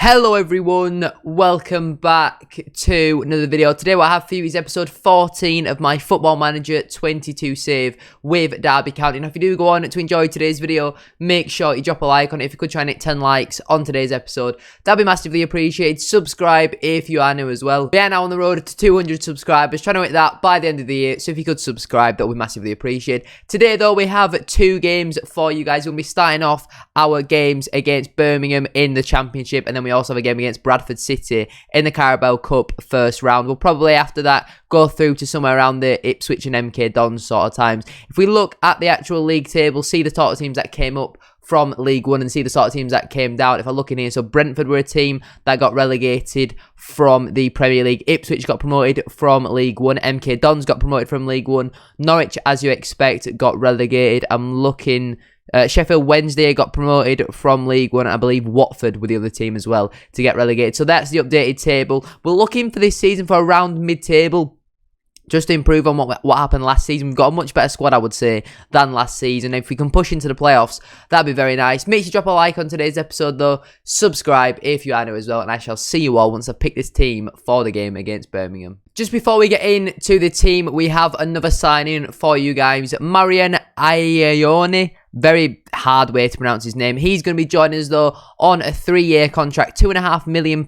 Hello everyone, welcome back to another video. Today what I have for you is episode 14 of my Football Manager 22 save with Derby County. Now if you do go on to enjoy today's video, make sure you drop a like on it. If you could try and hit 10 likes on today's episode, that'd be massively appreciated. Subscribe if you are new as well. We are now on the road to 200 subscribers, trying to hit that by the end of the year, so if you could subscribe, that would be massively appreciated. Today though, we have two games for you guys. We'll be starting off our games against Birmingham in the Championship, and then we also have a game against Bradford City in the Carabao Cup first round. We'll probably after that go through to somewhere around the Ipswich and MK Dons sort of times. If we look at the actual league table, see the sort of teams that came up from League One and see the sort of teams that came down. If I look in here, so Brentford were a team that got relegated from the Premier League. Ipswich got promoted from League One. MK Dons got promoted from League One. Norwich, as you expect, got relegated. I'm looking... Sheffield Wednesday got promoted from League One. I believe Watford were the other team as well to get relegated. So that's the updated table. We're looking for this season for around mid-table, just to improve on what happened last season. We've got a much better squad, I would say, than last season. If we can push into the playoffs, that'd be very nice. Make sure you drop a like on today's episode, though. Subscribe if you are new as well. And I shall see you all once I pick this team for the game against Birmingham. Just before we get into the team, we have another signing for you guys. Marian Ione. Very hard way to pronounce his name. He's going to be joining us, though, on a 3-year contract. £2.5 million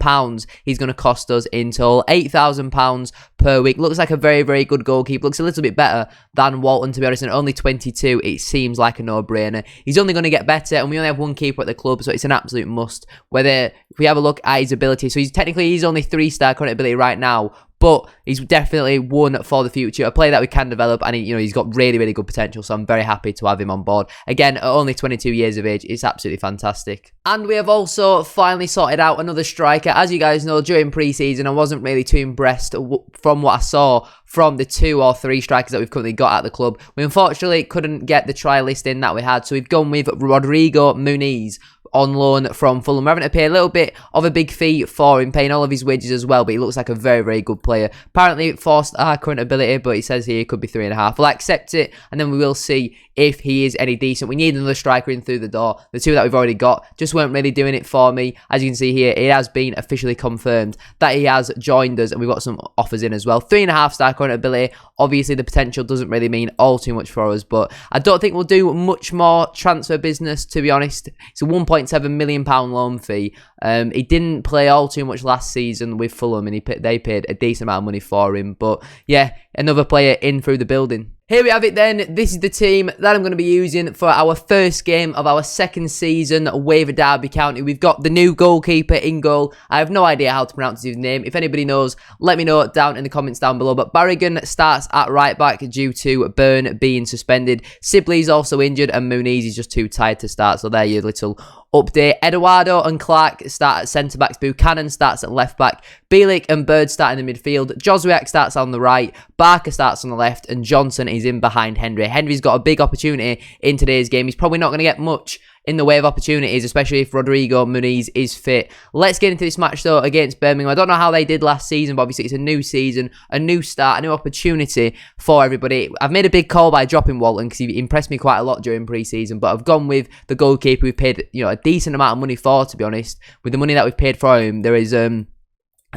he's going to cost us in total. £8,000 per week. Looks like a very, very good goalkeeper. Looks a little bit better than Walton, to be honest. And only 22, it seems like a no-brainer. He's only going to get better, and we only have one keeper at the club, so it's an absolute must. If we have a look at his ability, so he's only 3-star current ability right now, but he's definitely one for the future, a player that we can develop, and he's got really, really good potential, so I'm very happy to have him on board. Again, at only 22 years of age, it's absolutely fantastic. And we have also finally sorted out another striker. As you guys know, during pre-season, I wasn't really too impressed from what I saw from the 2 or 3 strikers that we've currently got at the club. We unfortunately couldn't get the trial list in that we had, so we've gone with Rodrigo Muniz on loan from Fulham. We're having to pay a little bit of a big fee for him, paying all of his wages as well, but he looks like a very, very good player. Apparently, 4-star current ability, but he says here it could be 3.5. We'll accept it, and then we will see if he is any decent. We need another striker in through the door. The 2 that we've already got just weren't really doing it for me. As you can see here, it has been officially confirmed that he has joined us, and we've got some offers in as well. 3.5-star current ability. Obviously, the potential doesn't really mean all too much for us, but I don't think we'll do much more transfer business, to be honest. It's a £1.7 million loan fee. He didn't play all too much last season with Fulham, and they paid a decent amount of money for him. But yeah, another player in through the building. Here we have it then. This is the team that I'm going to be using for our first game of our second season with Derby County. We've got the new goalkeeper in goal. I have no idea how to pronounce his name. If anybody knows, let me know down in the comments down below. But Barrigan starts at right back due to Byrne being suspended. Sibley's also injured, and Muniz is just too tired to start. So there your little update. Eduardo and Clark start at centre-backs. Buchanan starts at left-back. Bielik and Bird start in the midfield. Joswiak starts on the right. Barker starts on the left. And Johnson is in behind Henry. Henry's got a big opportunity in today's game. He's probably not going to get much in the way of opportunities, especially if Rodrigo Muniz is fit. Let's get into this match, though, against Birmingham. I don't know how they did last season, but obviously it's a new season, a new start, a new opportunity for everybody. I've made a big call by dropping Walton because he impressed me quite a lot during pre-season, but I've gone with the goalkeeper we've paid a decent amount of money for, to be honest. With the money that we've paid for him, there is a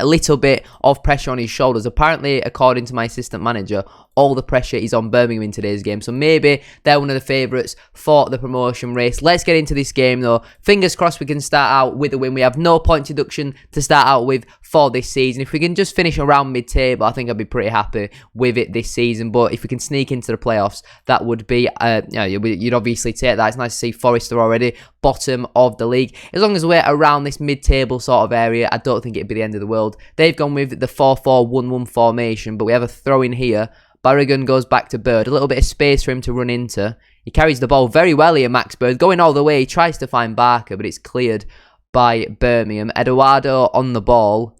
little bit of pressure on his shoulders. Apparently, according to my assistant manager, all the pressure is on Birmingham in today's game. So maybe they're one of the favourites for the promotion race. Let's get into this game, though. Fingers crossed we can start out with a win. We have no point deduction to start out with for this season. If we can just finish around mid-table, I think I'd be pretty happy with it this season. But if we can sneak into the playoffs, that would be, you'd obviously take that. It's nice to see Forest are already bottom of the league. As long as we're around this mid-table sort of area, I don't think it'd be the end of the world. They've gone with the 4-4-1-1 formation, but we have a throw in here. Barrigan goes back to Bird. A little bit of space for him to run into. He carries the ball very well here, Max Bird. Going all the way. He tries to find Barker, but it's cleared by Birmingham. Eduardo on the ball.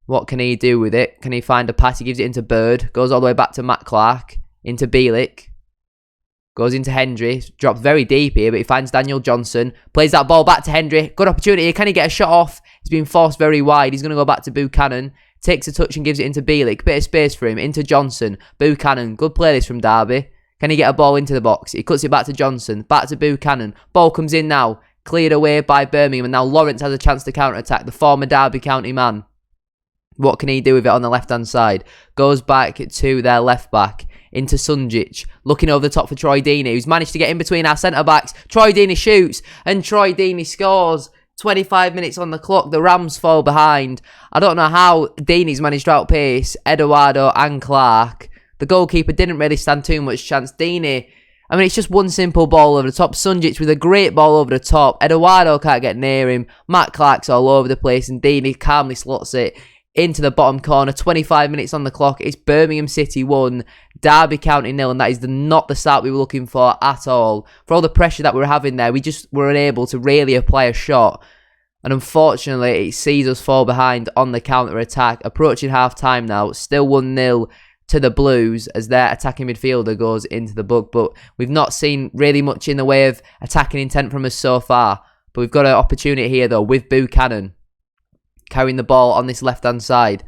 What can he do with it? Can he find a pass? He gives it into Bird. Goes all the way back to Matt Clark. Into Bielik. Goes into Hendry. Drops very deep here, but he finds Daniel Johnson. Plays that ball back to Hendry. Good opportunity. Can he get a shot off? He's been forced very wide. He's going to go back to Buchanan. Takes a touch and gives it into Bielik. Bit of space for him. Into Johnson. Buchanan. Good play this from Derby. Can he get a ball into the box? He cuts it back to Johnson. Back to Buchanan. Ball comes in now. cleared away by Birmingham, and now Lawrence has a chance to counter-attack. The former Derby County man. What can he do with it on the left-hand side? Goes back to their left-back, into Sunjic, looking over the top for Troy Deeney, who's managed to get in between our centre-backs. Troy Deeney shoots, and Troy Deeney scores. 25 minutes on the clock, the Rams fall behind. I don't know how Deeney's managed to outpace Eduardo and Clark. The goalkeeper didn't really stand too much chance. Deeney, I mean, it's just one simple ball over the top. Sunjic with a great ball over the top. Eduardo can't get near him. Matt Clark's all over the place, and Deeney calmly slots it into the bottom corner. 25 minutes on the clock. It's Birmingham City 1, Derby County 0, and that is not the start we were looking for at all. For all the pressure that we were having there, we just were unable to really apply a shot. And unfortunately, it sees us fall behind on the counter-attack. Approaching half-time now, still 1-0 to the Blues as their attacking midfielder goes into the book. But we've not seen really much in the way of attacking intent from us so far. But we've got an opportunity here, though, with Buchanan carrying the ball on this left-hand side.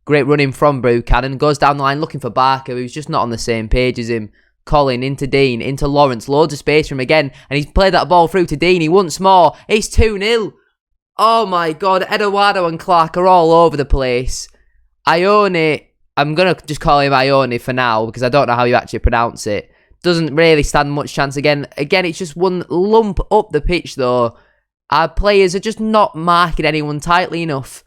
Great running from Buchanan. Goes down the line looking for Barker, who's just not on the same page as him. Colin into Dean, into Lawrence. Loads of space for him again. And he's played that ball through to Dean. Once more. It's 2-0. Oh my God. Eduardo and Clark are all over the place. Ione, I'm going to just call him Ione for now because I don't know how you actually pronounce it. Doesn't really stand much chance again. Again, it's just one lump up the pitch though. Our players are just not marking anyone tightly enough.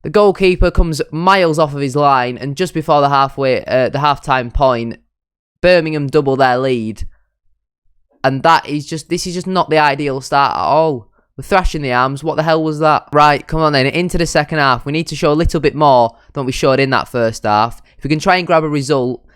The goalkeeper comes miles off of his line, and just before the half-time point, Birmingham double their lead. And this is just not the ideal start at all. We're thrashing the arms. What the hell was that? Right, come on then. Into the second half. We need to show a little bit more than we showed in that first half. If we can try and grab a result,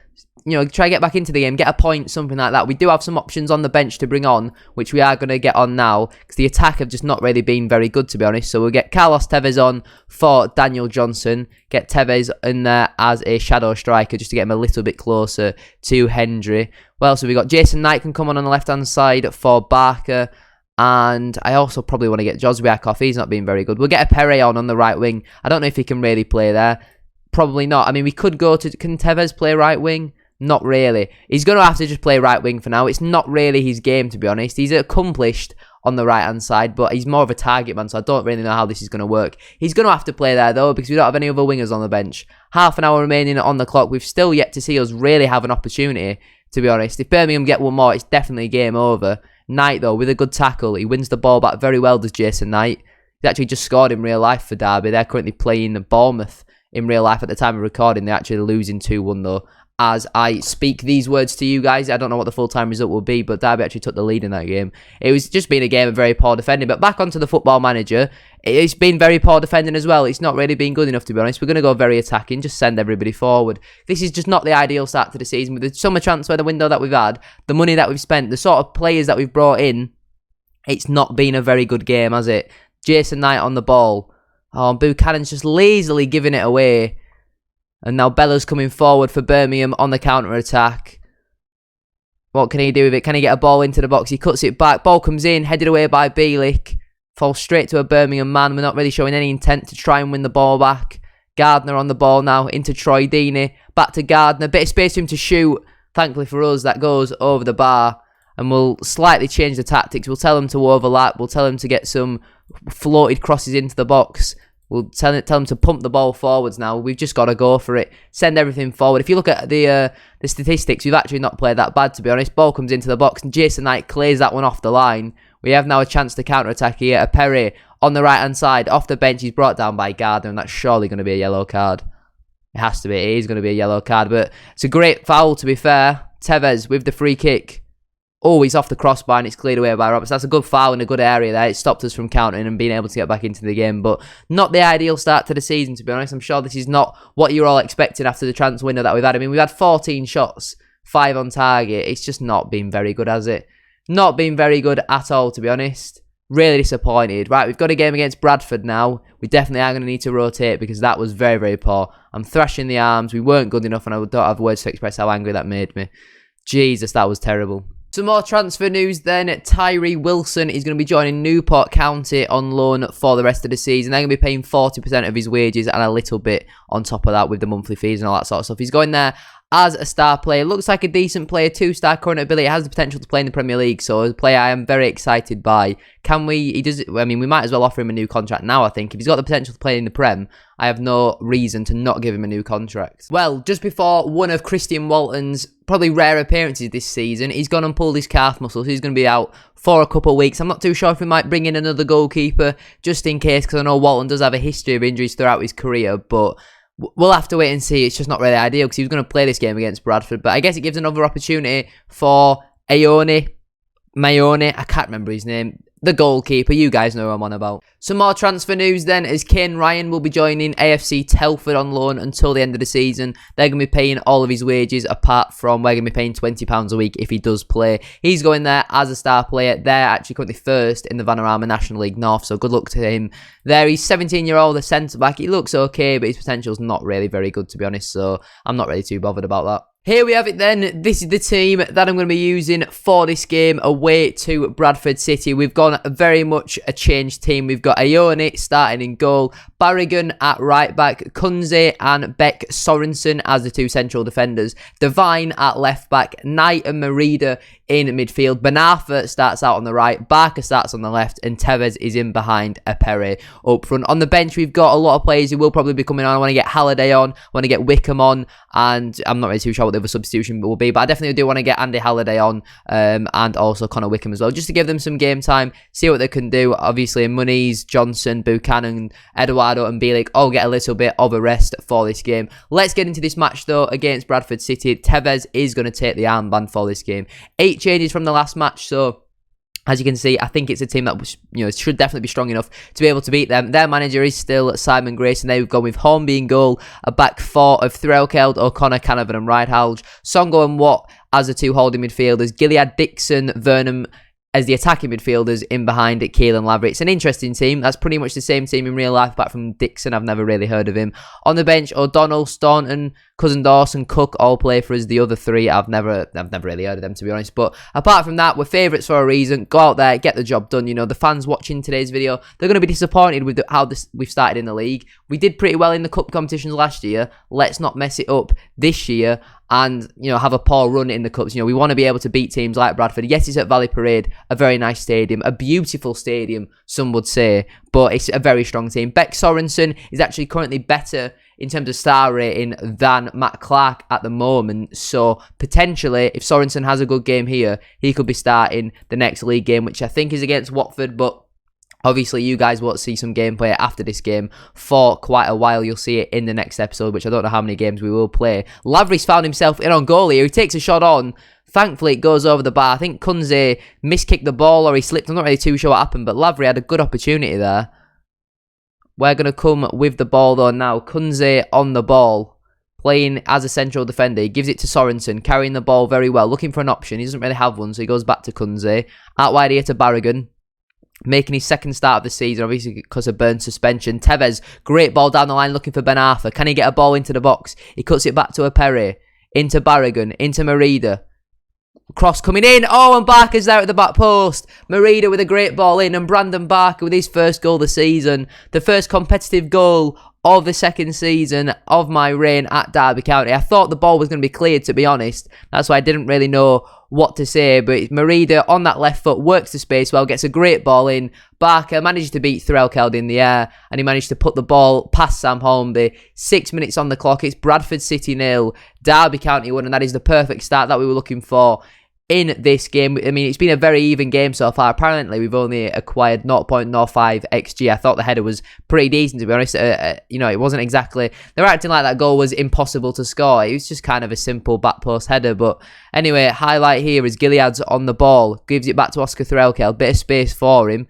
try and get back into the game, get a point, something like that. We do have some options on the bench to bring on, which we are going to get on now, because the attack have just not really been very good, to be honest. So we'll get Carlos Tevez on for Daniel Johnson, get Tevez in there as a shadow striker, just to get him a little bit closer to Hendry. Well, so we got Jason Knight can come on the left-hand side for Barker, and I also probably want to get Joswiak off. He's not been very good. We'll get a Perry on the right wing. I don't know if he can really play there. Probably not. I mean, we could go to... Can Tevez play right wing? Not really. He's going to have to just play right wing for now. It's not really his game, to be honest. He's accomplished on the right-hand side, but he's more of a target man, so I don't really know how this is going to work. He's going to have to play there, though, because we don't have any other wingers on the bench. Half an hour remaining on the clock. We've still yet to see us really have an opportunity, to be honest. If Birmingham get one more, it's definitely game over. Knight, though, with a good tackle. He wins the ball back very well, does Jason Knight. He's actually just scored in real life for Derby. They're currently playing Bournemouth in real life at the time of recording. They're actually losing 2-1, though. As I speak these words to you guys, I don't know what the full-time result will be, but Derby actually took the lead in that game. It was just been a game of very poor defending. But back onto the football manager, it's been very poor defending as well. It's not really been good enough, to be honest. We're going to go very attacking, just send everybody forward. This is just not the ideal start to the season. With the summer transfer, the window that we've had, the money that we've spent, the sort of players that we've brought in, it's not been a very good game, has it? Jason Knight on the ball. Oh, Buchanan's just lazily giving it away. And now Bella's coming forward for Birmingham on the counter-attack. What can he do with it? Can he get a ball into the box? He cuts it back. Ball comes in, headed away by Bielik. Falls straight to a Birmingham man. We're not really showing any intent to try and win the ball back. Gardner on the ball now into Troy Deeney. Back to Gardner. Bit of space for him to shoot. Thankfully for us, that goes over the bar. And we'll slightly change the tactics. We'll tell him to overlap. We'll tell him to get some floated crosses into the box. We'll tell him to pump the ball forwards now. We've just got to go for it. Send everything forward. If you look at the statistics, we've actually not played that bad, to be honest. Ball comes into the box and Jason Knight clears that one off the line. We have now a chance to counter-attack here. A Perry on the right-hand side. Off the bench, he's brought down by Gardner, and that's surely going to be a yellow card. It has to be. It is going to be a yellow card, but it's a great foul, to be fair. Tevez with the free kick. Oh, he's off the crossbar and it's cleared away by Roberts. That's a good foul in a good area there. It stopped us from countering and being able to get back into the game. But not the ideal start to the season, to be honest. I'm sure this is not what you're all expecting after the transfer window that we've had. I mean, we've had 14 shots, 5 on target. It's just not been very good, has it? Not been very good at all, to be honest. Really disappointed. Right, we've got a game against Bradford now. We definitely are going to need to rotate because that was very, very poor. I'm thrashing the arms. We weren't good enough and I don't have words to express how angry that made me. Jesus, that was terrible. Some more transfer news then. Tyree Wilson is going to be joining Newport County on loan for the rest of the season. They're going to be paying 40% of his wages and a little bit on top of that with the monthly fees and all that sort of stuff. He's going there as a star player. Looks like a decent player, 2-star current ability, has the potential to play in the Premier League, so a player I am very excited by. Can we, I mean, we might as well offer him a new contract now, I think. If he's got the potential to play in the Prem, I have no reason to not give him a new contract. Well, just before one of Christian Walton's probably rare appearances this season, he's gone and pulled his calf muscle, so he's going to be out for a couple of weeks. I'm not too sure if we might bring in another goalkeeper, just in case, because I know Walton does have a history of injuries throughout his career, but we'll have to wait and see. It's just not really ideal because he was going to play this game against Bradford. But I guess it gives another opportunity for Mayone, I can't remember his name, the goalkeeper. You guys know who I'm on about. Some more transfer news then, as Kane Ryan will be joining AFC Telford on loan until the end of the season. They're going to be paying all of his wages, apart from we're going to be paying £20 a week if he does play. He's going there as a star player. They're actually currently first in the Vanarama National League North, so good luck to him there. He's 17-year-old, a centre-back. He looks okay, but his potential's not really very good, to be honest, so I'm not really too bothered about that. Here we have it then. This is the team that I'm going to be using for this game away to Bradford City. We've gone very much a changed team. We've got Ione starting in goal, Barrigan at right back, Kunze and Beck Sorensen as the two central defenders, Devine at left back, Knight and Merida in midfield. Benafa starts out on the right, Barker starts on the left, and Tevez is in behind Apere up front. On the bench, we've got a lot of players who will probably be coming on. I want to get Halliday on, I want to get Wickham on, and I'm not really too sure what the other substitution will be, but I definitely do want to get Andy Halliday on, and also Connor Wickham as well, just to give them some game time, see what they can do. Obviously, Muniz, Johnson, Buchanan, Eduardo and Bielik all get a little bit of a rest for this game. Let's get into this match though against Bradford City. Tevez is going to take the armband for this game. 8 changes from the last match, so as you can see, I think it's a team that should definitely be strong enough to be able to beat them. Their manager is still Simon Grayson. They've gone with Hornby in goal, a back four of Threlkeld, O'Connor, Canavan and Ridehalge, Songo and Watt as the two holding midfielders, Gilead, Dixon, Vernon as the attacking midfielders in behind it, Keelan Lavery. It's an interesting team. That's pretty much the same team in real life, apart from Dixon. I've never really heard of him. On the bench, O'Donnell, Staunton, Cousin Dawson, Cook all play for us. The other three, I've never really heard of them, to be honest. But apart from that, we're favourites for a reason. Go out there, get the job done. You know, the fans watching today's video, they're going to be disappointed with how we've started in the league. We did pretty well in the cup competitions last year. Let's not mess it up this year and, have a poor run in the cups. We want to be able to beat teams like Bradford. Yes, it's at Valley Parade, a very nice stadium, a beautiful stadium, some would say, but it's a very strong team. Beck Sorensen is actually currently better in terms of star rating than Matt Clark at the moment, so potentially, if Sorensen has a good game here, he could be starting the next league game, which I think is against Watford, but obviously, you guys won't see some gameplay after this game for quite a while. You'll see it in the next episode, which I don't know how many games we will play. Lavery's found himself in on goal here. He takes a shot on. Thankfully, it goes over the bar. I think Kunze miskicked the ball or he slipped. I'm not really too sure what happened, but Lavery had a good opportunity there. We're going to come with the ball, though, now. Kunze on the ball, playing as a central defender. He gives it to Sorensen, carrying the ball very well, looking for an option. He doesn't really have one, so he goes back to Kunze. Out wide here to Barrigan, making his second start of the season, obviously because of Burn's suspension. Tevez, great ball down the line, looking for Ben Arthur. Can he get a ball into the box? He cuts it back to Apere, into Barrigan, into Merida. Cross coming in. Oh, and Barker's there at the back post. Merida with a great ball in, and Brandon Barker with his first goal of the season. The first competitive goal of the second season of my reign at Derby County. I thought the ball was going to be cleared, to be honest. That's why I didn't really know what to say, but Merida on that left foot works the space well, gets a great ball in. Barker managed to beat Threlkeld in the air, and he managed to put the ball past Sam Hornby. 6 minutes on the clock. It's Bradford City 0, Derby County 1, and that is the perfect start that we were looking for in this game. I mean, it's been a very even game so far. Apparently, we've only acquired 0.05 XG. I thought the header was pretty decent, to be honest. It wasn't exactly... They were acting like that goal was impossible to score. It was just kind of a simple back post header. But anyway, highlight here is Gilead's on the ball. Gives it back to Oscar Threlkeld. Bit of space for him.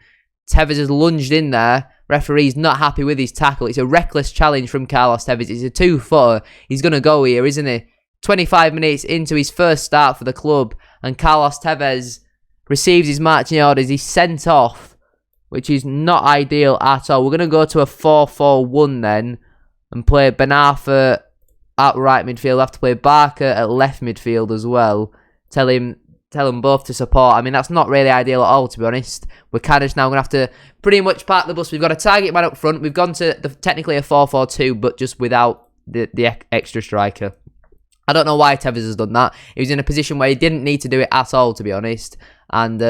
Tevez has lunged in there. Referee's not happy with his tackle. It's a reckless challenge from Carlos Tevez. It's a 2-footer. He's going to go here, isn't he? 25 minutes into his first start for the club, and Carlos Tevez receives his marching orders. He's sent off, which is not ideal at all. We're going to go to a 4-4-1 then, and play Ben Arthur at right midfield. We'll have to play Barker at left midfield as well. Tell them both to support. I mean, that's not really ideal at all, to be honest. We're kind of now going to have to pretty much park the bus. We've got a target man up front. We've gone to technically a 4-4-2, but just without the extra striker. I don't know why Tevez has done that. He was in a position where he didn't need to do it at all, to be honest. And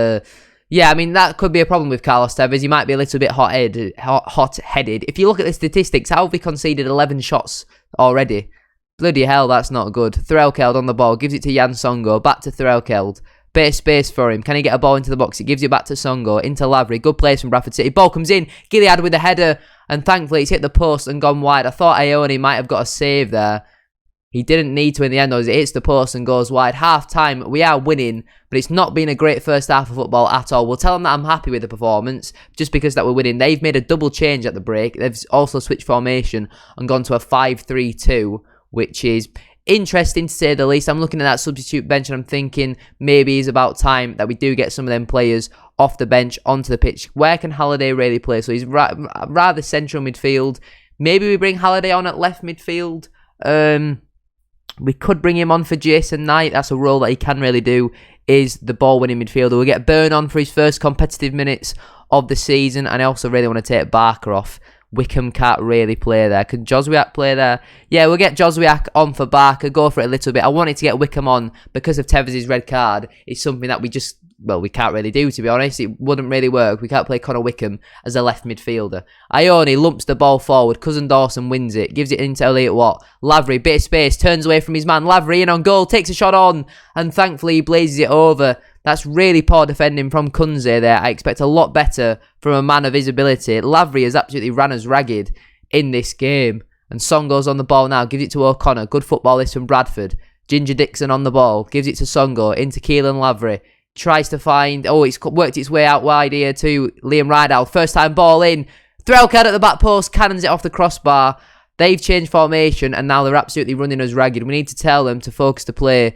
yeah, I mean, that could be a problem with Carlos Tevez. He might be a little bit hot-headed. If you look at the statistics, how have we conceded 11 shots already? Bloody hell, that's not good. Threlkeld on the ball, gives it to Jan Songo, back to Threlkeld. Bit of space for him. Can he get a ball into the box? It gives it back to Songo, into Lavry. Good place from Bradford City. Ball comes in. Gilead with a header, and thankfully it's hit the post and gone wide. I thought Ione might have got a save there. He didn't need to in the end, though, as it hits the post and goes wide. Half time, we are winning, but it's not been a great first half of football at all. We'll tell them that I'm happy with the performance, just because that we're winning. They've made a double change at the break. They've also switched formation and gone to a 5-3-2, which is interesting to say the least. I'm looking at that substitute bench and I'm thinking maybe it's about time that we do get some of them players off the bench onto the pitch. Where can Halliday really play? So he's rather central midfield. Maybe we bring Halliday on at left midfield. We could bring him on for Jason Knight. That's a role that he can really do, is the ball-winning midfielder. We'll get Byrne on for his first competitive minutes of the season, and I also really want to take Barker off. Wickham can't really play there. Can Joswiak play there? Yeah, we'll get Joswiak on for Barker. Go for it a little bit. I wanted to get Wickham on because of Tevez's red card. It's something that we can't really do, to be honest. It wouldn't really work. We can't play Connor Wickham as a left midfielder. Ione lumps the ball forward. Cousin Dawson wins it. Gives it into Elliot Watt. Lavry, bit of space. Turns away from his man. Lavry in on goal. Takes a shot on. And thankfully he blazes it over. That's really poor defending from Kunze there. I expect a lot better from a man of his ability. Lavry has absolutely ran us ragged in this game. And Song goes on the ball now. Gives it to O'Connor. Good footballist from Bradford. Ginger Dixon on the ball. Gives it to Songo. Into Keelan Lavry. Tries to find... Oh, it's worked its way out wide here to Liam Rideout. First time ball in. Threlkeld at the back post. Cannons it off the crossbar. They've changed formation and now they're absolutely running us ragged. We need to tell them to focus to play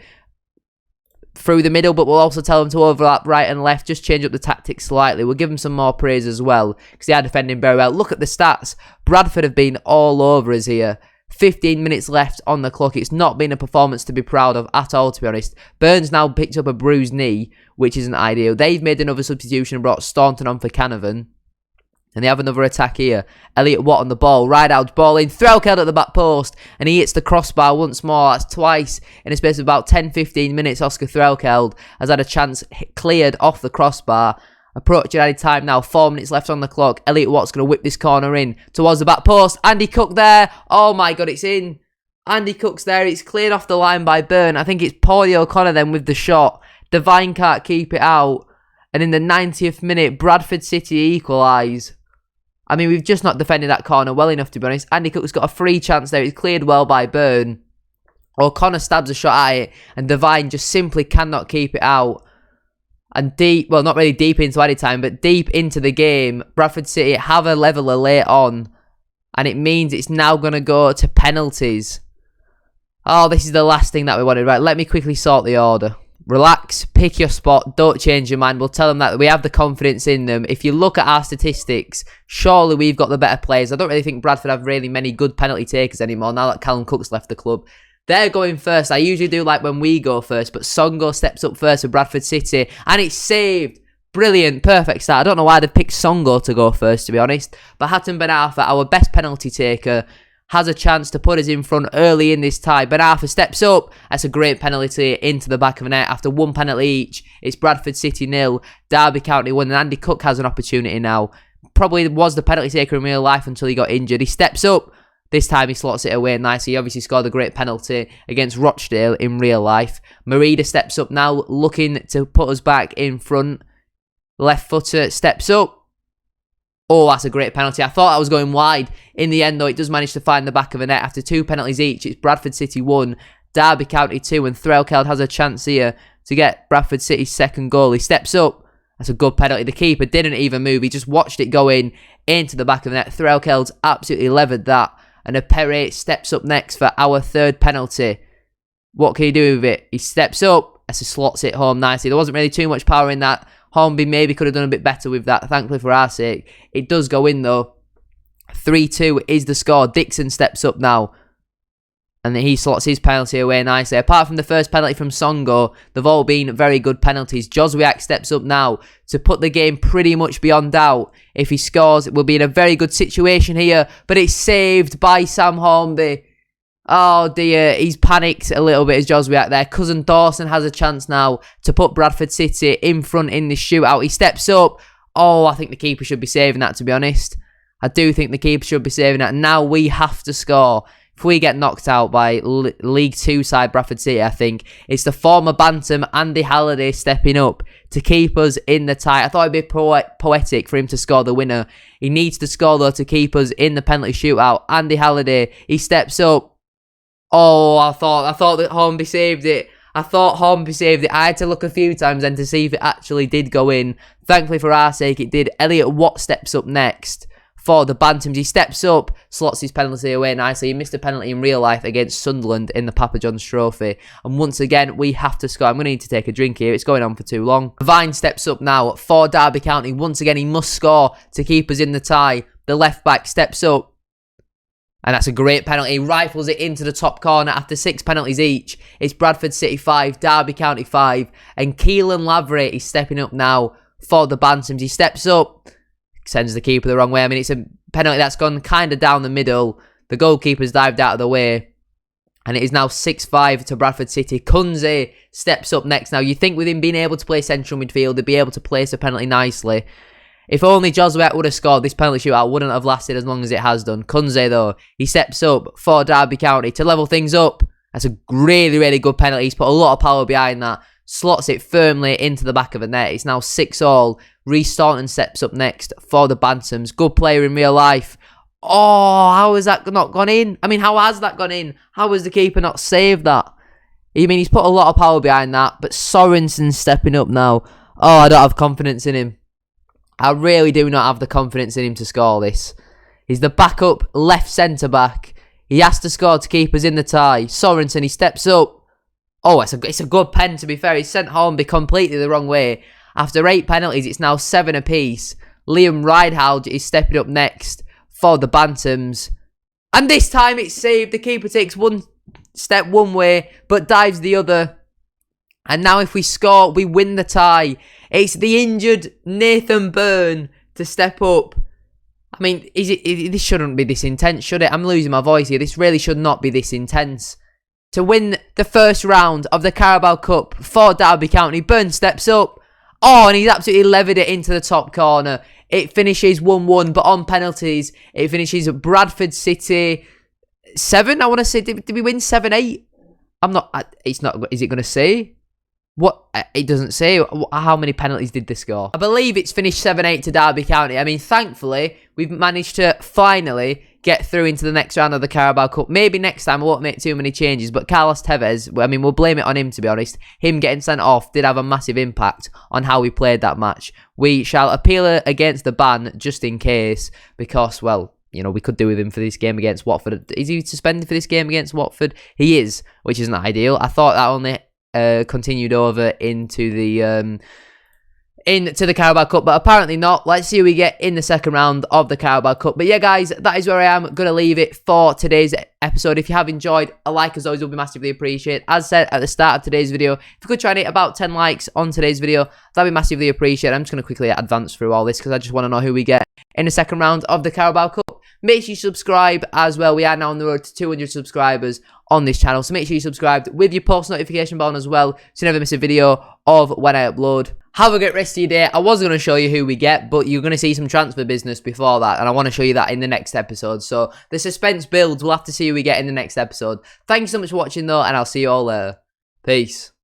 through the middle, but we'll also tell them to overlap right and left. Just change up the tactics slightly. We'll give them some more praise as well because they are defending very well. Look at the stats. Bradford have been all over us here. 15 minutes left on the clock. It's not been a performance to be proud of at all, to be honest. Burns now picked up a bruised knee, which isn't ideal. They've made another substitution and brought Staunton on for Canavan. And they have another attack here. Elliot Watt on the ball. Rideout, ball in. Threlkeld at the back post. And he hits the crossbar once more. That's twice in a space of about 10-15 minutes. Oscar Threlkeld has had a chance cleared off the crossbar. Approaching added time now. 4 minutes left on the clock. Elliot Watt's going to whip this corner in towards the back post. Andy Cook there. Oh my God, it's in. Andy Cook's there. It's cleared off the line by Byrne. I think it's Paulie O'Connor then with the shot. Devine can't keep it out. And in the 90th minute, Bradford City equalise. I mean, we've just not defended that corner well enough, to be honest. Andy Cook's got a free chance there. It's cleared well by Byrne. O'Connor stabs a shot at it. And Devine just simply cannot keep it out. And deep, well, not really deep into added time, but deep into the game, Bradford City have a leveller late on. And it means it's now going to go to penalties. Oh, this is the last thing that we wanted. Right, let me quickly sort the order. Relax, pick your spot, don't change your mind. We'll tell them that we have the confidence in them. If you look at our statistics, surely we've got the better players. I don't really think Bradford have really many good penalty takers anymore now that Callum Cook's left the club. They're going first. I usually do like when we go first, but Songo steps up first for Bradford City, and it's saved. Brilliant, perfect start. I don't know why they've picked Songo to go first, to be honest. But Hatton Ben Arfa, our best penalty taker, has a chance to put us in front early in this tie. Ben Arfa steps up. That's a great penalty into the back of the net. After one penalty each, it's Bradford City 0, Derby County 1, and Andy Cook has an opportunity now. Probably was the penalty taker in real life until he got injured. He steps up. This time he slots it away nicely. He obviously scored a great penalty against Rochdale in real life. Merida steps up now, looking to put us back in front. Left footer steps up. Oh, that's a great penalty. I thought I was going wide. In the end, though, it does manage to find the back of the net. After 2 penalties each, it's Bradford City 1, Derby County 2, and Threlkeld has a chance here to get Bradford City's second goal. He steps up. That's a good penalty. The keeper didn't even move. He just watched it go in into the back of the net. Threlkeld's absolutely levered that. And a Perret steps up next for our third penalty. What can he do with it? He steps up. As he slots it home nicely. There wasn't really too much power in that. Hornby maybe could have done a bit better with that, thankfully for our sake. It does go in though. 3-2 is the score. Dixon steps up now. And he slots his penalty away nicely. Apart from the first penalty from Songo, they've all been very good penalties. Joswiak steps up now to put the game pretty much beyond doubt. If he scores, it will be in a very good situation here. But it's saved by Sam Hornby. Oh dear, he's panicked a little bit as Josby out there. Cousin Dawson has a chance now to put Bradford City in front in this shootout. He steps up. Oh, I think the keeper should be saving that, to be honest. I do think the keeper should be saving that. Now we have to score. If we get knocked out by League 2 side Bradford City, I think it's the former Bantam, Andy Halliday, stepping up to keep us in the tie. I thought it'd be poetic for him to score the winner. He needs to score, though, to keep us in the penalty shootout. Andy Halliday, he steps up. Oh, I thought that Hornby saved it. I had to look a few times then to see if it actually did go in. Thankfully for our sake, it did. Elliot Watt steps up next for the Bantams. He steps up, slots his penalty away nicely. He missed a penalty in real life against Sunderland in the Papa John's Trophy. And once again, we have to score. I'm going to need to take a drink here. It's going on for too long. Vine steps up now for Derby County. Once again, he must score to keep us in the tie. The left back steps up. And that's a great penalty. He rifles it into the top corner after 6 penalties each. It's Bradford City 5, Derby County 5. And Keelan Lavery is stepping up now for the Bantams. He steps up, sends the keeper the wrong way. I mean, it's a penalty that's gone kind of down the middle. The goalkeeper's dived out of the way. And it is now 6-5 to Bradford City. Kunze steps up next now. You think with him being able to play central midfield, he'd be able to place a penalty nicely. If only Joswiak would have scored, this penalty shootout wouldn't have lasted as long as it has done. Kunze, though, he steps up for Derby County to level things up. That's a really, really good penalty. He's put a lot of power behind that. Slots it firmly into the back of the net. It's now 6-all. Reece Staunton steps up next for the Bantams. Good player in real life. Oh, how has that not gone in? I mean, how has that gone in? How has the keeper not saved that? I mean, he's put a lot of power behind that. But Sorensen's stepping up now. Oh, I don't have confidence in him. I really do not have the confidence in him to score this. He's the backup left centre-back. He has to score to keep us in the tie. Sorensen, he steps up. Oh, it's a good pen, to be fair. He sent Hornby completely the wrong way. After 8 penalties, it's now 7 apiece. Liam Ridehalgh is stepping up next for the Bantams. And this time it's saved. The keeper takes one step one way, but dives the other. And now if we score, we win the tie. It's the injured Nathan Byrne to step up. I mean, this shouldn't be this intense, should it? I'm losing my voice here. This really should not be this intense. To win the first round of the Carabao Cup for Derby County, Byrne steps up. Oh, and he's absolutely levered it into the top corner. It finishes 1-1, but on penalties, it finishes Bradford City 7. I want to say, did we win 7-8? I'm not, it's not, is it going to say? What? It doesn't say. How many penalties did they score? I believe it's finished 7-8 to Derby County. I mean, thankfully, we've managed to finally get through into the next round of the Carabao Cup. Maybe next time I won't make too many changes, but Carlos Tevez, I mean, we'll blame it on him, to be honest. Him getting sent off did have a massive impact on how we played that match. We shall appeal against the ban just in case, because, well, you know, we could do with him for this game against Watford. Is he suspended for this game against Watford? He is, which isn't ideal. I thought that only continued over into the Carabao Cup, but apparently not. Let's see who we get in the second round of the Carabao Cup. But yeah, guys, that is where I am going to leave it for today's episode. If you have enjoyed, a like as always will be massively appreciated. As said at the start of today's video, if you could try and hit about 10 likes on today's video, that'd be massively appreciated. I'm just going to quickly advance through all this because I just want to know who we get in the second round of the Carabao Cup. Make sure you subscribe as well. We are now on the road to 200 subscribers on this channel, so make sure you subscribe with your post notification bell on as well, so you never miss a video of when I upload. Have a great rest of your day. I was going to show you who we get, but you're going to see some transfer business before that, and I want to show you that in the next episode. So the suspense builds. We'll have to see who we get in the next episode. Thanks so much for watching though, and I'll see you all later. Peace.